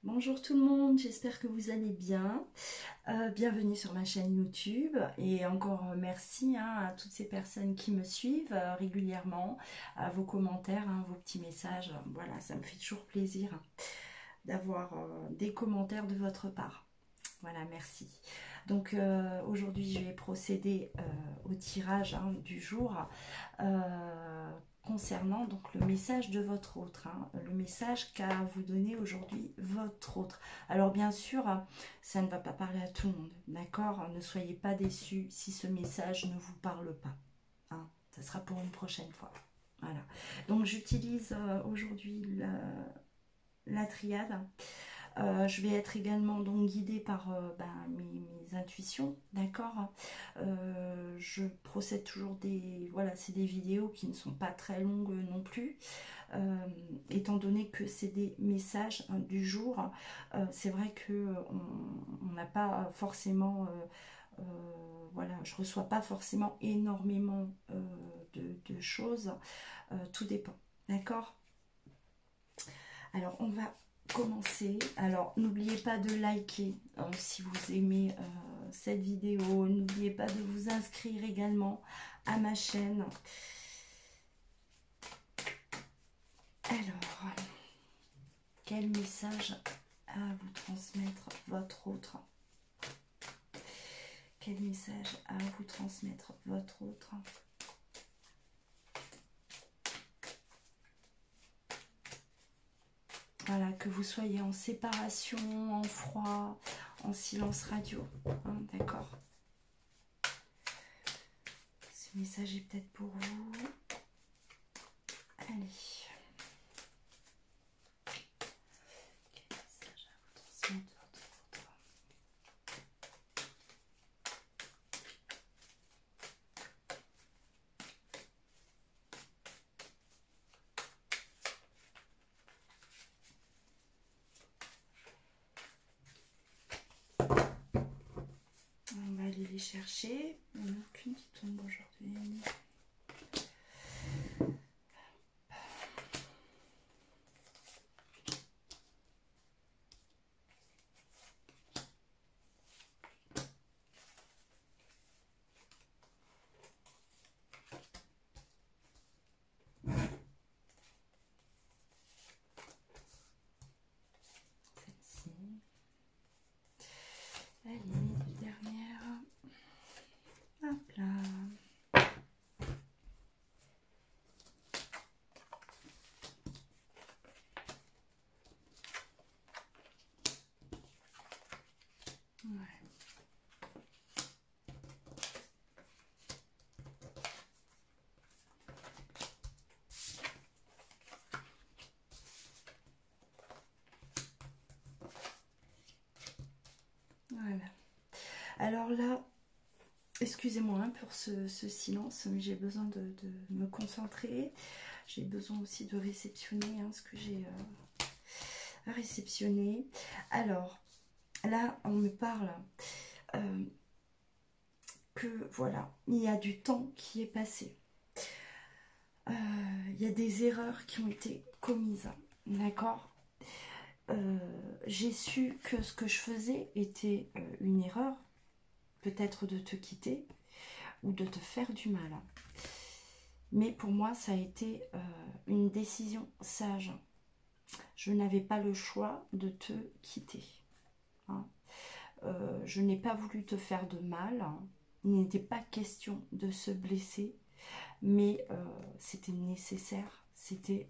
Bonjour tout le monde, j'espère que vous allez bien. Bienvenue sur ma chaîne YouTube et encore merci à toutes ces personnes qui me suivent régulièrement, à vos commentaires, vos petits messages. Voilà, ça me fait toujours plaisir d'avoir des commentaires de votre part. Voilà, merci. Donc aujourd'hui, je vais procéder au tirage du jour concernant donc le message de votre autre, le message qu'a à vous donner aujourd'hui votre autre. Alors bien sûr, ça ne va pas parler à tout le monde, d'accord? Ne soyez pas déçus si ce message ne vous parle pas. Ça sera pour une prochaine fois. Voilà. Donc j'utilise aujourd'hui la triade. Je vais être également donc guidée par mes intuitions, d'accord. Je procède toujours c'est des vidéos qui ne sont pas très longues non plus, étant donné que c'est des messages du jour. C'est vrai que on n'a pas forcément, je reçois pas forcément énormément de choses. Tout dépend, d'accord. Alors on va commencer. Alors n'oubliez pas de liker si vous aimez cette vidéo. N'oubliez pas de vous inscrire également à ma chaîne. Alors, quel message à vous transmettre votre autre? Quel message à vous transmettre votre autre? Voilà, que vous soyez en séparation, en froid, en silence radio, d'accord. Ce message est peut-être pour vous. Allez. Quel message à vous transmettre votre autre? On va aller les chercher. Il n'y en a aucune qui tombe aujourd'hui. Celle-ci. Allez, les dernières. Hop là. Ouais. Voilà. Alors là, excusez-moi pour ce silence, mais j'ai besoin de me concentrer. J'ai besoin aussi de réceptionner ce que j'ai à réceptionner. Alors, là, on me parle que, voilà, il y a du temps qui est passé. Il y a des erreurs qui ont été commises, d'accord. J'ai su que ce que je faisais était une erreur, peut-être de te quitter ou de te faire du mal. Mais pour moi, ça a été une décision sage. Je n'avais pas le choix de te quitter. Je n'ai pas voulu te faire de mal. Il n'était pas question de se blesser, mais c'était nécessaire, c'était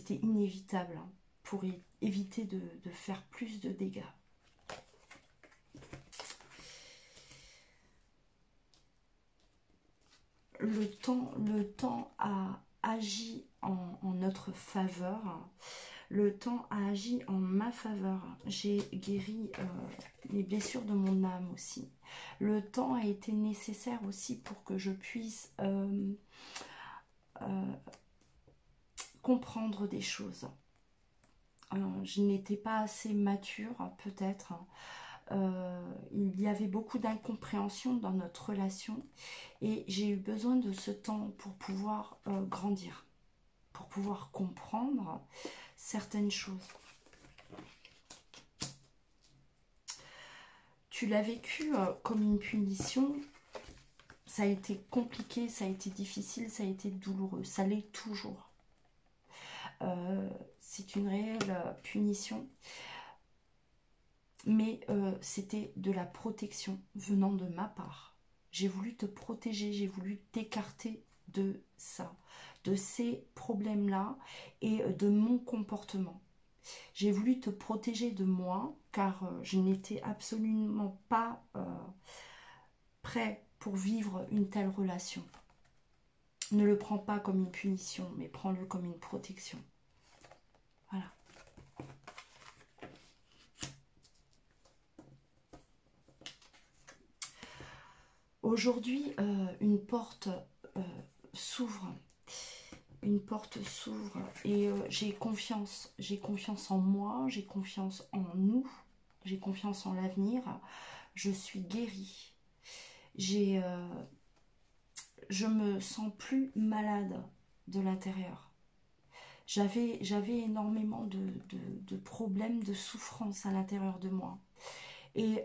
inévitable pour éviter de faire plus de dégâts. Le temps a agi en notre faveur. Le temps a agi en ma faveur. J'ai guéri les blessures de mon âme aussi. Le temps a été nécessaire aussi pour que je puisse comprendre des choses. Je n'étais pas assez mature, peut-être. Il y avait beaucoup d'incompréhension dans notre relation et j'ai eu besoin de ce temps pour pouvoir grandir, pour pouvoir comprendre certaines choses. tu l'as vécu comme une punition. Ça a été compliqué, ça a été difficile, ça a été douloureux. Ça l'est toujours. C'est une réelle punition. Mais c'était de la protection venant de ma part. J'ai voulu te protéger, j'ai voulu t'écarter de ça, de ces problèmes-là et de mon comportement. J'ai voulu te protéger de moi, car je n'étais absolument pas prêt pour vivre une telle relation. Ne le prends pas comme une punition, mais prends-le comme une protection. Voilà. Aujourd'hui, une porte s'ouvre. Une porte s'ouvre et j'ai confiance en moi, j'ai confiance en nous, j'ai confiance en l'avenir. Je suis guérie. Je me sens plus malade de l'intérieur. J'avais énormément de problèmes, de souffrances à l'intérieur de moi. Et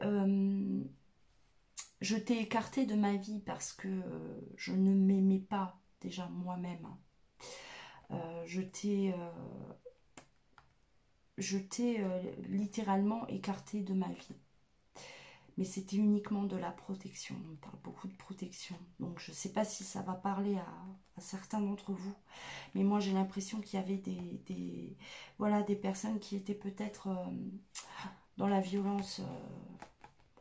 je t'ai écarté de ma vie parce que je ne m'aimais pas déjà moi-même. Je t'ai littéralement écarté de ma vie. Mais c'était uniquement de la protection. On parle beaucoup de protection. Donc je ne sais pas si ça va parler à certains d'entre vous. Mais moi j'ai l'impression qu'il y avait voilà, des personnes qui étaient peut-être dans la violence,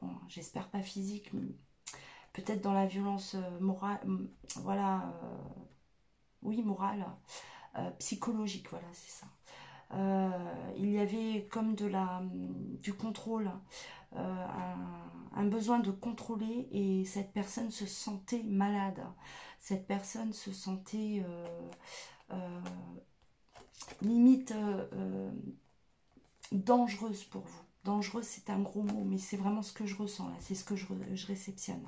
bon, j'espère pas physique, mais peut-être dans la violence morale, voilà, oui, morale, psychologique, voilà, c'est ça. Il y avait comme du contrôle, un besoin de contrôler, et cette personne se sentait malade. Cette personne se sentait limite dangereuse pour vous. Dangereuse, c'est un gros mot, mais c'est vraiment ce que je ressens là, c'est ce que je réceptionne.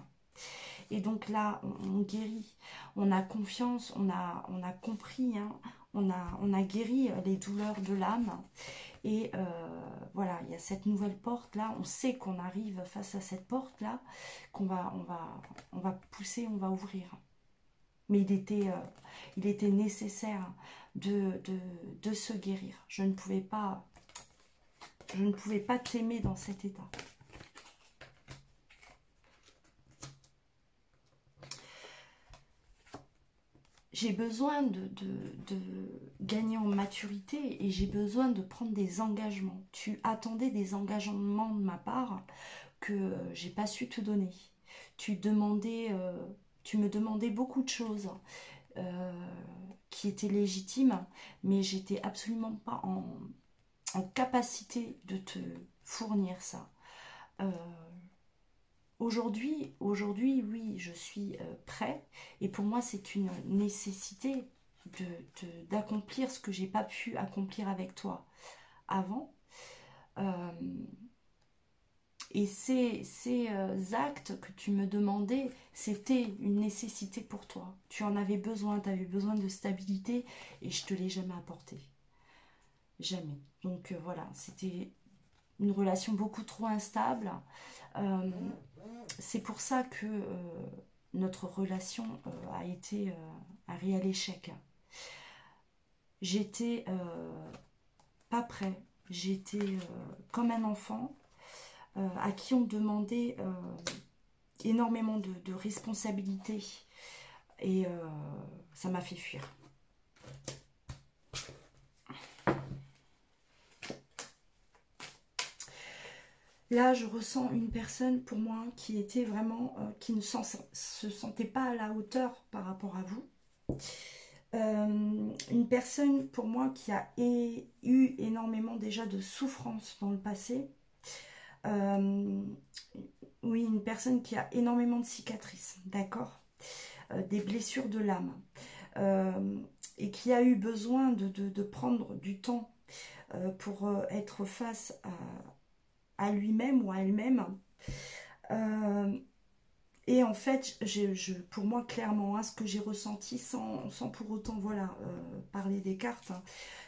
Et donc là, on guérit, on a confiance, on a compris, hein, on a guéri les douleurs de l'âme. Et voilà, il y a cette nouvelle porte là, on sait qu'on arrive face à cette porte là, qu'on va pousser, on va ouvrir. Mais il était nécessaire de se guérir. Je ne pouvais pas t'aimer dans cet état. J'ai besoin de gagner en maturité et j'ai besoin de prendre des engagements. Tu attendais des engagements de ma part que j'ai pas su te donner. Tu me demandais beaucoup de choses qui étaient légitimes, mais j'étais absolument pas en capacité de te fournir ça. Aujourd'hui, oui, je suis prêt, et pour moi, c'est une nécessité d'accomplir ce que j'ai pas pu accomplir avec toi avant. Et ces actes que tu me demandais, c'était une nécessité pour toi. Tu en avais besoin, tu avais besoin de stabilité, et je te l'ai jamais apporté. Jamais. Donc voilà, c'était une relation beaucoup trop instable. C'est pour ça que notre relation a été un réel échec. J'étais pas prêt. J'étais comme un enfant à qui on demandait énormément de responsabilités. Et ça m'a fait fuir. Là, je ressens une personne, pour moi, qui était vraiment, qui ne se sentait pas à la hauteur par rapport à vous. Une personne, pour moi, qui a eu énormément déjà de souffrance dans le passé. Oui, une personne qui a énormément de cicatrices, d'accord, des blessures de l'âme. Et qui a eu besoin de prendre du temps pour être face à lui-même ou à elle-même, Et en fait, pour moi, clairement, hein, ce que j'ai ressenti, sans pour autant, voilà, parler des cartes, hein,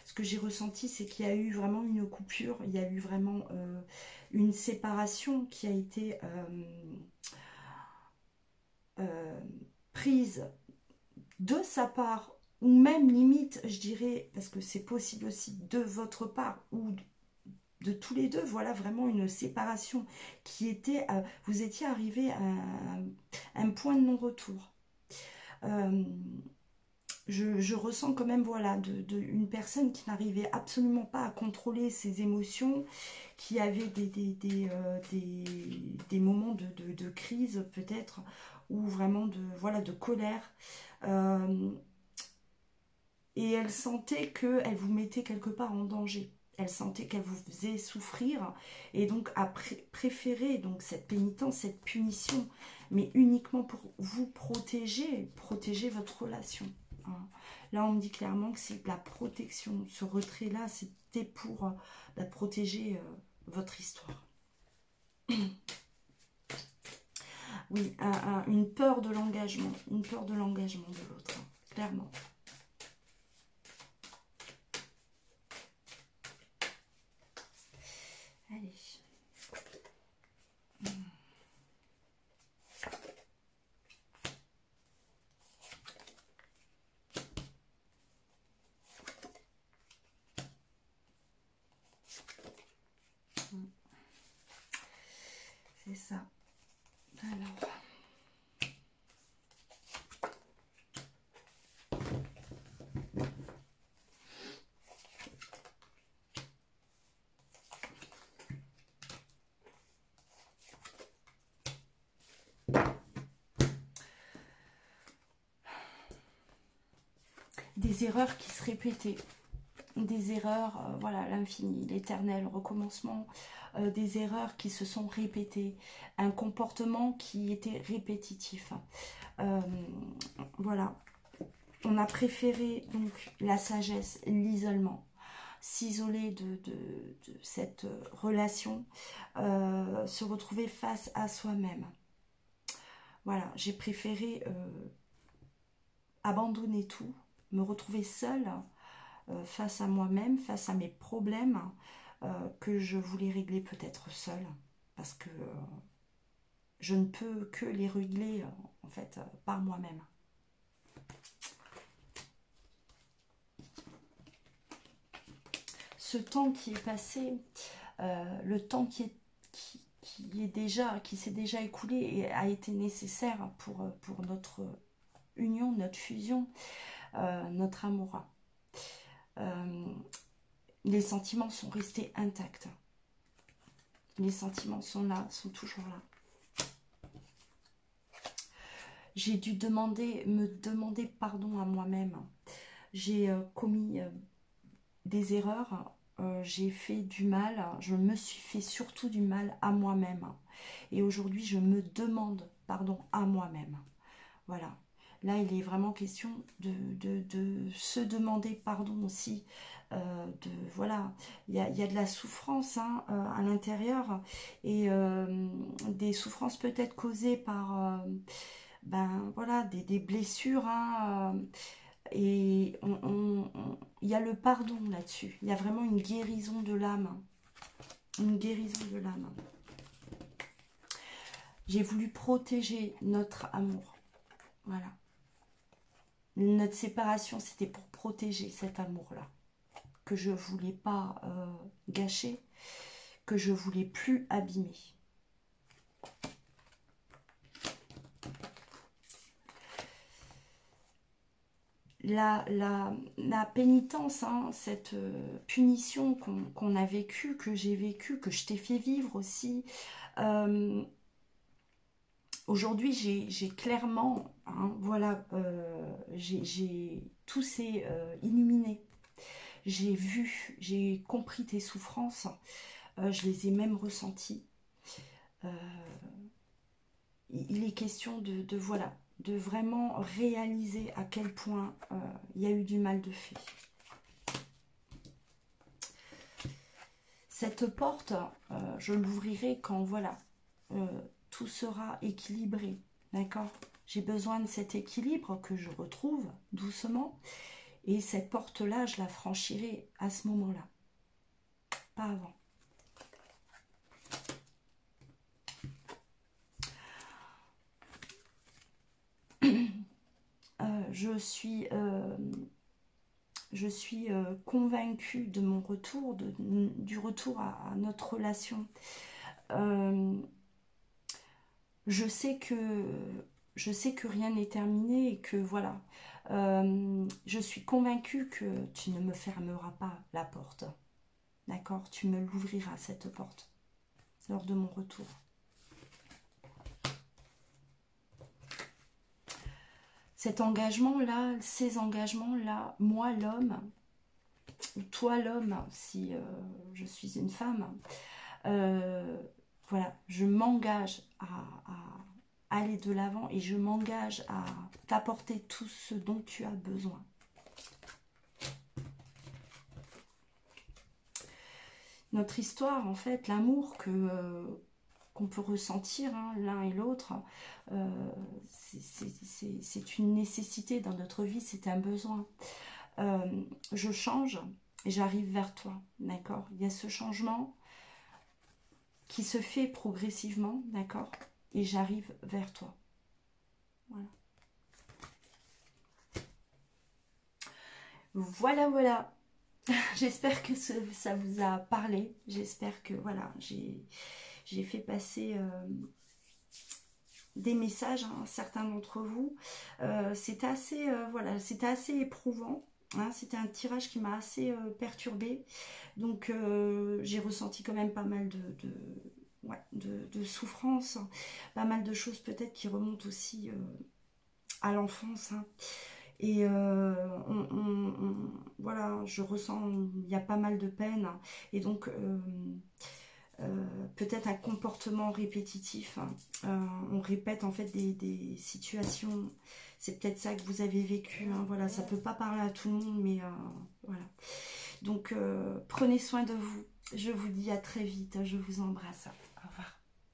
ce que j'ai ressenti, c'est qu'il y a eu vraiment une coupure, il y a eu vraiment une séparation qui a été prise de sa part, ou même limite, je dirais, parce que c'est possible aussi de votre part, ou de tous les deux, voilà vraiment une séparation qui était, vous étiez arrivé à un point de non-retour. Je ressens quand même, voilà, une personne qui n'arrivait absolument pas à contrôler ses émotions, qui avait des moments de crise peut-être, ou vraiment voilà, de colère. Et elle sentait qu'elle vous mettait quelque part en danger. Elle sentait qu'elle vous faisait souffrir et donc a préféré donc cette pénitence, cette punition, mais uniquement pour vous protéger votre relation. Hein. Là, on me dit clairement que c'est de la protection. Ce retrait-là, c'était pour protéger votre histoire. Oui, une peur de l'engagement, de l'autre, hein, clairement. Allez. C'est ça. Alors. Des erreurs qui se répétaient. Des erreurs, voilà, l'infini, l'éternel recommencement, des erreurs qui se sont répétées, un comportement qui était répétitif. Voilà, on a préféré donc la sagesse, l'isolement, s'isoler de cette relation, se retrouver face à soi-même. Voilà, j'ai préféré abandonner tout, me retrouver seule, face à moi-même, face à mes problèmes que je voulais régler peut-être seule, parce que je ne peux que les régler en fait par moi-même. Ce temps qui est passé, le temps qui s'est déjà écoulé et a été nécessaire pour notre union, notre fusion, notre amour. Les sentiments sont restés intacts. Les sentiments sont là, sont toujours là. J'ai dû me demander pardon à moi-même. J'ai commis des erreurs, j'ai fait du mal, je me suis fait surtout du mal à moi-même. Et aujourd'hui, je me demande pardon à moi-même. Voilà. Là, il est vraiment question de se demander pardon aussi. Voilà, il y a de la souffrance hein, à l'intérieur et des souffrances peut-être causées par voilà, des blessures. Hein, et il y a le pardon là-dessus. Il y a vraiment une guérison de l'âme. Une guérison de l'âme. J'ai voulu protéger notre amour. Voilà. Notre séparation, c'était pour protéger cet amour-là. Que je ne voulais pas gâcher. Que je ne voulais plus abîmer. La pénitence, hein, cette punition qu'on a vécue, que j'ai vécue, que je t'ai fait vivre aussi. Aujourd'hui, j'ai clairement, hein, voilà, tout s'est illuminé. J'ai vu, j'ai compris tes souffrances. Je les ai même ressenties. Il est question voilà, de vraiment réaliser à quel point il y a eu du mal de fait. Cette porte, je l'ouvrirai quand, voilà, tout sera équilibré. d'accord? J'ai besoin de cet équilibre que je retrouve doucement. Et cette porte-là, je la franchirai à ce moment-là. Pas avant. Je suis convaincue de mon retour, du retour à notre relation. Je sais que rien n'est terminé et que voilà. Je suis convaincue que tu ne me fermeras pas la porte. D'accord? Tu me l'ouvriras, cette porte, lors de mon retour. Cet engagement-là, ces engagements-là, moi l'homme, ou toi l'homme, si je suis une femme, voilà, je m'engage à aller de l'avant et je m'engage à t'apporter tout ce dont tu as besoin. Notre histoire, en fait, l'amour qu'on peut ressentir hein, l'un et l'autre, c'est une nécessité dans notre vie, c'est un besoin. Je change et j'arrive vers toi, d'accord? Il y a ce changement qui se fait progressivement, d'accord? Et j'arrive vers toi. Voilà. Voilà, voilà. J'espère que ça vous a parlé. J'espère que, voilà, j'ai fait passer des messages à certains d'entre vous. C'était assez, voilà, c'était assez éprouvant. Hein, c'était un tirage qui m'a assez perturbée. Donc, j'ai ressenti quand même pas mal de souffrance. Pas mal de choses peut-être qui remontent aussi à l'enfance. Hein. Et voilà, je ressens, il y a pas mal de peine. Et donc, peut-être un comportement répétitif. On répète en fait des situations. C'est peut-être ça que vous avez vécu. Hein, voilà, ça peut pas parler à tout le monde, mais voilà. Donc, prenez soin de vous. Je vous dis à très vite. Je vous embrasse. Au revoir.